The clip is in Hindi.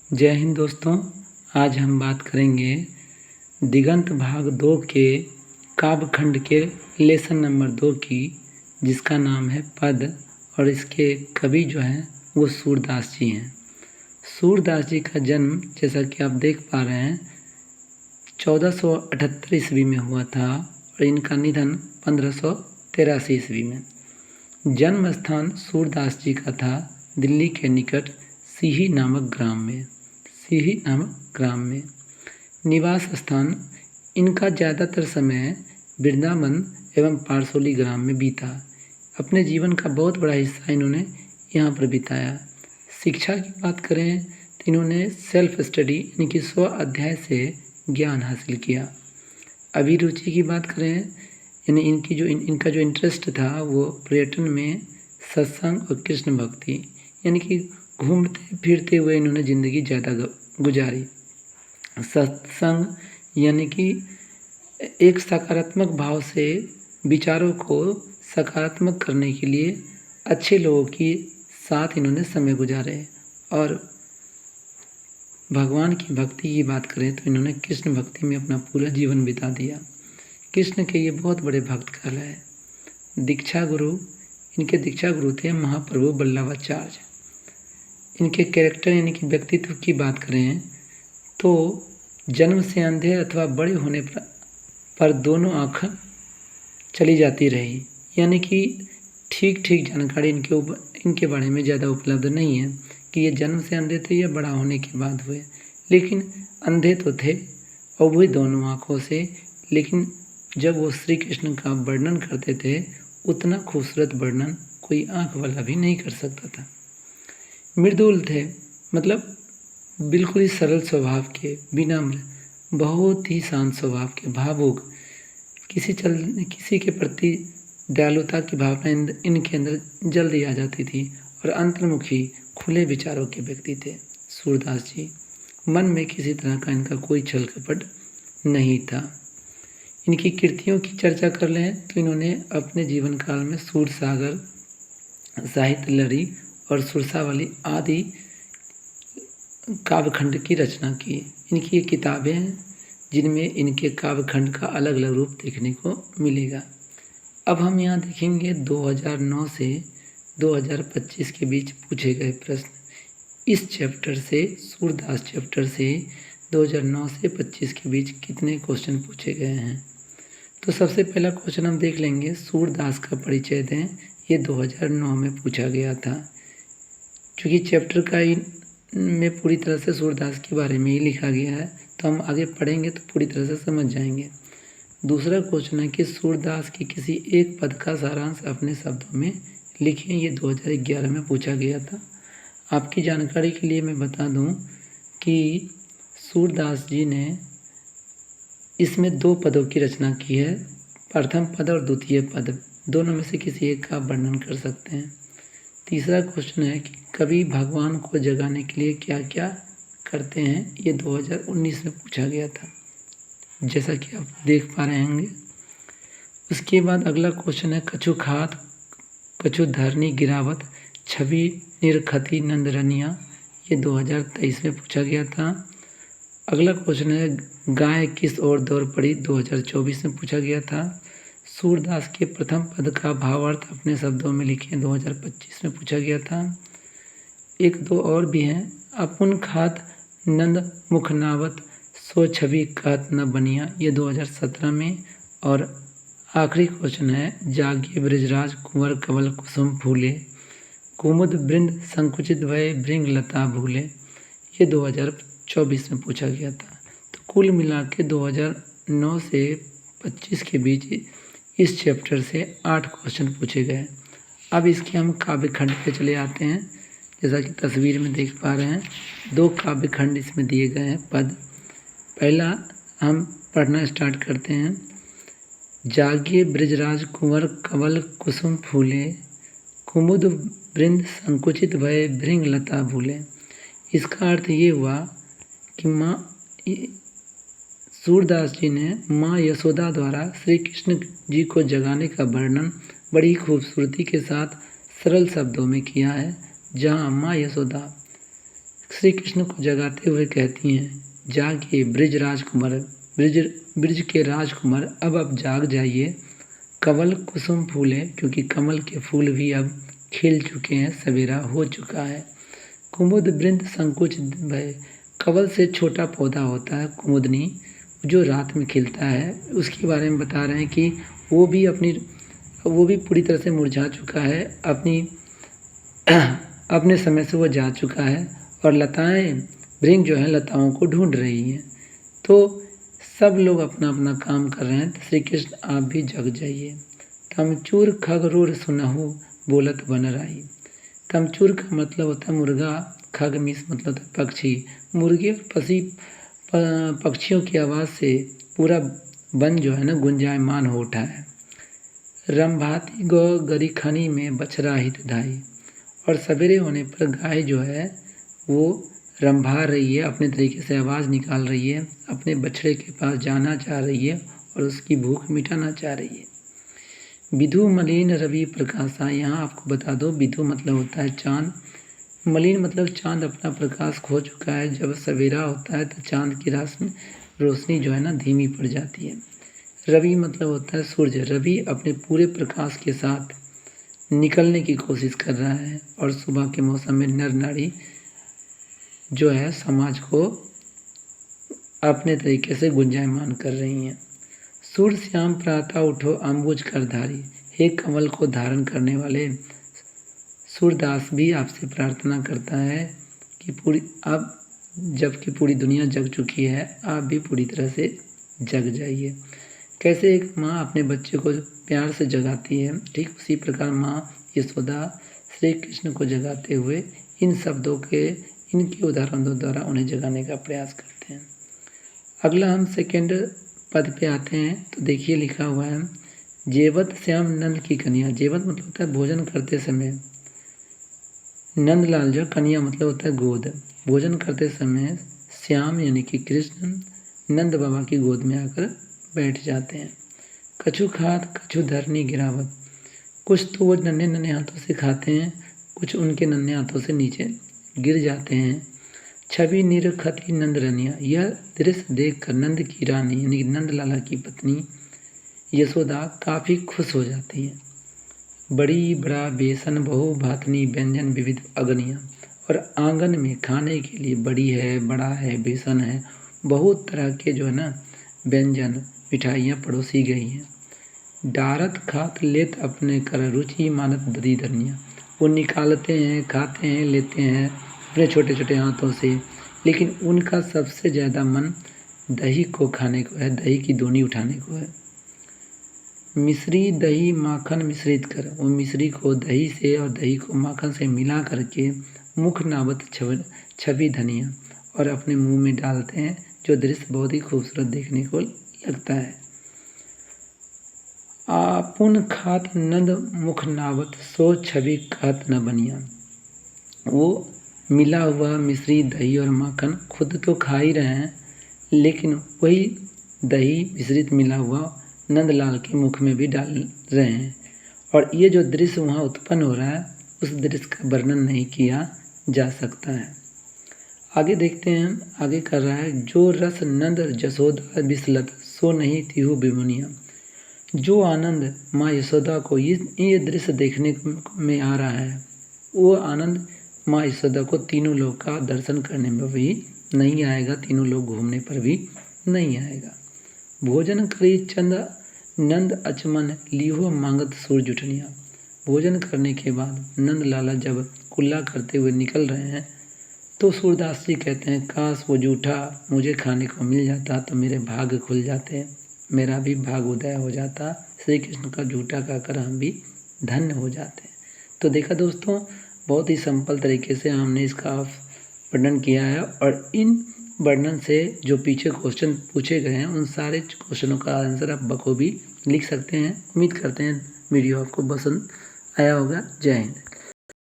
जय हिंद दोस्तों। आज हम बात करेंगे दिगंत भाग 2 के काव्य खंड के लेसन नंबर 2 की, जिसका नाम है पद। और इसके कवि जो हैं वो सूरदास जी हैं। सूरदास जी का जन्म, जैसा कि आप देख पा रहे हैं, 1478 ईस्वी में हुआ था और इनका निधन 1583 ईस्वी में। जन्म स्थान सूरदास जी का था दिल्ली के निकट सीही नामक ग्राम में। निवास स्थान इनका ज़्यादातर समय वृंदावन एवं पारसोली ग्राम में बीता। अपने जीवन का बहुत बड़ा हिस्सा इन्होंने यहाँ पर बिताया। शिक्षा की बात करें तो इन्होंने सेल्फ स्टडी यानी कि स्व अध्याय से ज्ञान हासिल किया। अभिरुचि की बात करें यानी इनका जो इंटरेस्ट था वो पर्यटन में, सत्संग और कृष्ण भक्ति, यानी कि घूमते फिरते हुए इन्होंने ज़िंदगी ज़्यादा गुजारी। सत्संग यानी कि एक सकारात्मक भाव से विचारों को सकारात्मक करने के लिए अच्छे लोगों के साथ इन्होंने समय गुजारे। और भगवान की भक्ति की बात करें तो इन्होंने कृष्ण भक्ति में अपना पूरा जीवन बिता दिया। कृष्ण के ये बहुत बड़े भक्त कहलाए। इनके दीक्षा गुरु थे महाप्रभु वल्लभाचार्य। इनके कैरेक्टर यानी कि व्यक्तित्व की बात करें तो जन्म से अंधे अथवा बड़े होने पर दोनों आँख चली जाती रही, यानी कि ठीक जानकारी इनके बारे में ज़्यादा उपलब्ध नहीं है कि ये जन्म से अंधे थे या बड़ा होने के बाद हुए। लेकिन अंधे तो थे और वही दोनों आँखों से। लेकिन जब वो श्री कृष्ण का वर्णन करते थे उतना खूबसूरत वर्णन कोई आँख वाला भी नहीं कर सकता था। मृदुल थे, मतलब बिल्कुल ही सरल स्वभाव के, विनम्र, बहुत ही शांत स्वभाव के, भावुक, किसी के प्रति दयालुता की भावना इनके अंदर जल्दी आ जाती थी और अंतर्मुखी, खुले विचारों के व्यक्ति थे सूरदास जी। मन में किसी तरह का इनका कोई छल कपट नहीं था। इनकी कृतियों की चर्चा कर लें तो इन्होंने अपने जीवन काल में सूरसागर, साहित्य लहरी और सुरसावली आदि काव्यखंड की रचना की। इनकी ये किताबें हैं जिनमें इनके काव्यखंड का अलग अलग रूप देखने को मिलेगा। अब हम यहाँ देखेंगे 2009 से 2025 के बीच पूछे गए प्रश्न। इस चैप्टर से, सूरदास चैप्टर से 2009 से 25 के बीच कितने क्वेश्चन पूछे गए हैं। तो सबसे पहला क्वेश्चन हम देख लेंगे, सूरदास का परिचय दें। ये 2009 में पूछा गया था। क्योंकि चैप्टर का में पूरी तरह से सूरदास के बारे में ही लिखा गया है, तो हम आगे पढ़ेंगे तो पूरी तरह से समझ जाएंगे। दूसरा क्वेश्चन है कि सूरदास की किसी एक पद का सारांश अपने शब्दों में लिखें। ये 2011 में पूछा गया था। आपकी जानकारी के लिए मैं बता दूं कि सूरदास जी ने इसमें 2 पदों की रचना की है, प्रथम पद और द्वितीय पद। दोनों में से किसी एक का वर्णन कर सकते हैं। तीसरा क्वेश्चन है कि कवि भगवान को जगाने के लिए क्या क्या करते हैं। ये 2019 में पूछा गया था, जैसा कि आप देख पा रहे होंगे। उसके बाद अगला क्वेश्चन है, कछु धरनी गिरावत छवि निरखती नंदरनिया। ये 2023 में पूछा गया था। अगला क्वेश्चन है, गाय किस ओर दौड़ पड़ी। 2024 में पूछा गया था। सूरदास के प्रथम पद का भावार्थ अपने शब्दों में लिखें। 2025 में पूछा गया था। 1-2 और भी हैं। अपुन खात नंद मुखनावत सो छवि कहत न बनिया। ये 2017 में। और आखिरी क्वेश्चन है, जागिए ब्रजराज कुंवर कवल कुसुम फूले, कुमुद वृंद संकुचित भय भृंग लता भूले। ये 2024 में पूछा गया था। तो कुल मिला के 2009 से 25 के बीच इस चैप्टर से 8 क्वेश्चन पूछे गए। अब इसके हम काव्यखंड पे चले आते हैं। जैसा कि तस्वीर में देख पा रहे हैं, 2 काव्यखंड इसमें दिए गए हैं पद। पहला हम पढ़ना स्टार्ट करते हैं। जागिए ब्रजराज कुंवर कवल कुसुम फूले, कुमुद वृंद संकुचित भय भृंग लता भूले। इसका अर्थ ये हुआ कि सूरदास जी ने माँ यशोदा द्वारा श्री कृष्ण जी को जगाने का वर्णन बड़ी खूबसूरती के साथ सरल शब्दों में किया है। जहाँ माँ यशोदा श्री कृष्ण को जगाते हुए कहती हैं, जागिए ब्रिज राजकुमार, ब्रिज के राजकुमार, अब आप जाग जाइए। कमल कुसुम फूले, क्योंकि कमल के फूल भी अब खिल चुके हैं, सवेरा हो चुका है। कुमुद वृंद संकुच भय, कमल से छोटा पौधा होता है कुमुदनी, जो रात में खिलता है, उसके बारे में बता रहे हैं कि वो भी पूरी तरह से मुरझा चुका है, अपने समय से वो जा चुका है। और लताएं, भृंग जो है लताओं को ढूंढ रही हैं। तो सब लोग अपना अपना काम कर रहे हैं, तो श्री कृष्ण आप भी जग जाइए। तमचूर खगरूर सुनहु, बोलत बन राई। तमचूर का मतलब होता है मुर्गा, खग मिस मतलब होता है पक्षी। मुर्गे और पक्षियों की आवाज़ से पूरा वन जो है ना गुंजायमान हो उठा है। रंभाती गौ गरिखनी में बछरा हित धाई, और सवेरे होने पर गाय जो है वो रंभा रही है, अपने तरीके से आवाज़ निकाल रही है, अपने बछड़े के पास जाना चाह रही है और उसकी भूख मिटाना चाह रही है। विधु मलिन रवि प्रकाशा, यहाँ आपको बता दो विधु मतलब होता है चाँद, मलिन मतलब चाँद अपना प्रकाश खो चुका है। जब सवेरा होता है तो चाँद की रोशनी जो है ना धीमी पड़ जाती है। रवि मतलब होता है सूर्य, रवि अपने पूरे प्रकाश के साथ निकलने की कोशिश कर रहा है और सुबह के मौसम में नर नारी जो है समाज को अपने तरीके से गुंजायमान कर रही हैं। सूर्य श्याम प्रातः उठो अम्बुज कर धारी, हे कमल को धारण करने वाले सूरदास भी आपसे प्रार्थना करता है कि जबकि पूरी दुनिया जग चुकी है, आप भी पूरी तरह से जग जाइए। कैसे एक माँ अपने बच्चे को प्यार से जगाती है, ठीक उसी प्रकार माँ यशोदा श्री कृष्ण को जगाते हुए इनके उदाहरणों द्वारा उन्हें जगाने का प्रयास करते हैं। अगला हम सेकेंड पद पे आते हैं, तो देखिए लिखा हुआ है, जेवत श्याम नंद की कन्या। जेवत मतलब होता है भोजन करते समय, नंदलाल जो कन्या मतलब होता है गोद। भोजन करते समय श्याम यानी कि कृष्ण नंद बाबा की गोद में आकर बैठ जाते हैं। कछु खात कछु धरनी गिरावत, कुछ तो वो नन्हे नन्हे हाथों से खाते हैं, कुछ उनके नन्हे हाथों से नीचे गिर जाते हैं। छवि निरखती नंद रनिया, यह दृश्य देखकर नंद की रानी यानी नंद लाला की पत्नी यशोदा काफ़ी खुश हो जाती हैं। बड़ी बड़ा बेसन बहु भातनी व्यंजन विविध अग्नियाँ, और आंगन में खाने के लिए बड़ी है, बड़ा है, बेसन है, बहुत तरह के जो है ना व्यंजन मिठाइयाँ परोसी गई हैं। डारत खात लेत अपने कर रुचि मानत दधी धनिया, वो निकालते हैं, खाते हैं, लेते हैं अपने छोटे छोटे हाथों से, लेकिन उनका सबसे ज़्यादा मन दही को खाने को है, दही की दोनी उठाने को है। मिश्री दही माखन मिश्रित कर, वो मिश्री को दही से और दही को माखन से मिला करके मुख नावत छवि धनिया, और अपने मुंह में डालते हैं, जो दृश्य बहुत ही खूबसूरत देखने को लगता है। आपुन खात नंद मुख नावत सो छवि कहत न बनिया, वो मिला हुआ मिश्री दही और माखन खुद तो खा ही रहे हैं, लेकिन वही दही मिश्रित मिला हुआ नंदलाल के मुख में भी डाल रहे हैं, और ये जो दृश्य वहाँ उत्पन्न हो रहा है उस दृश्य का वर्णन नहीं किया जा सकता है। आगे देखते हैं, आगे कर रहा है, जो रस नंद जसोदा बिसलत सो नहीं तिहु बिमुनिया, जो आनंद माँ यशोदा को ये दृश्य देखने में आ रहा है, वो आनंद माँ यशोदा को तीनों लोग का दर्शन करने में भी नहीं आएगा, तीनों लोग घूमने पर भी नहीं आएगा। भोजन करी चंद नंद अचमन लिहो मांगत सूरज उठनिया, भोजन करने के बाद नंद लाला जब कुल्ला करते हुए निकल रहे हैं तो सूरदास जी कहते हैं, काश वो जूठा मुझे खाने को मिल जाता तो मेरे भाग्य खुल जाते, मेरा भी भाग उदय हो जाता, श्री कृष्ण का जूठा खाकर हम भी धन्य हो जाते। तो देखा दोस्तों, बहुत ही सिंपल तरीके से हमने इसका वर्णन किया है, और इन वर्णन से जो पीछे क्वेश्चन पूछे गए हैं उन सारे क्वेश्चनों का आंसर आप बखूबी लिख सकते हैं। उम्मीद करते हैं वीडियो आपको पसंद आया होगा। जय हिंद।